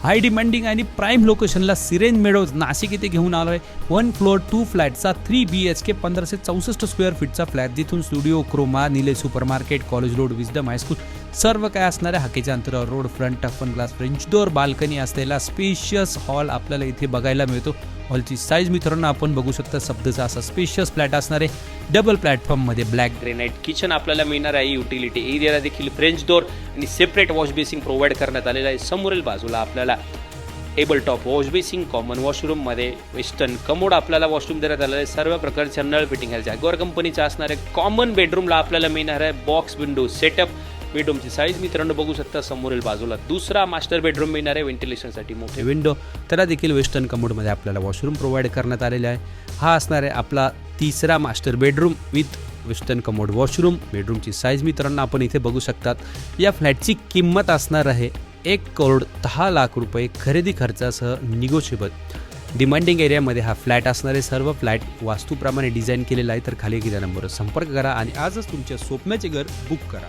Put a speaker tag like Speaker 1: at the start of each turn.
Speaker 1: High demanding आणि prime लोकेशनला siren meadows Nashik येथे घेऊन आलो आहे. 1 फ्लोअर 2 फ्लॅटचा 3 BHK 1564 स्क्वेअर फीटचा फ्लॅट, जिथून स्टुडिओ, क्रोमा, निले supermarket, college road, wisdom high school सर्व काय असणाऱ्या हाकेच्या अंतरावर road front, टफन glass, French door, balcony असलेला स्पेशियस हॉल आपल्याला इथे बघायला मिळतो. हॉलची साईज मित्रांनो आपण बघू शकता, शब्दचा असा स्पेशियस फ्लॅट असणारे डबल प्लॅटफॉर्ममध्ये ब्लॅक ग्रेनाइट किचन आपल्याला मिळणार आहे. युटिलिटी एरियाला देखील फ्रेंच डोअर आणि सेपरेट वॉश बेसिंग प्रोव्हाइड करण्यात आलेला आहे. समोरील बाजूला आपल्याला table top wash basin, common वॉशरूममध्ये वेस्टर्न कमोड आपल्याला वॉशरूम देण्यात आलेला आहे. सर्व प्रकारच्या नळ फिटिंग आहे. जॅग्वार कंपनीचा असणारे कॉमन बेडरूमला आपल्याला मिळणार आहे बॉक्स विंडो सेटअप. बेडरूमची साईज मित्रांनो बघू शकता. समोरील बाजूला दुसरा मास्टर बेडरूम मिळणार आहे. व्हेंटिलेशनसाठी मोठे विंडो, त्याला देखील वेस्टर्न कमोडमध्ये आपल्याला वॉशरूम प्रोव्हाइड करण्यात आलेला आहे. हा असणार आहे आपला तिसरा master bedroom with western commode washroom. बेडरूमची साईज मित्रांनो आपण इथे बघू शकतात. या फ्लॅटची किंमत असणार आहे 1,10,00,000 रुपये खरेदी खर्चासह निगोशिएबल. डिमांडिंग एरियामध्ये हा फ्लॅट असणारे सर्व फ्लॅट वास्तूप्रमाणे डिझाईन केलेला आहे. तर खाली गेल्या नंबरवर संपर्क करा आणि आजच तुमच्या स्वप्नाचे घर बुक करा.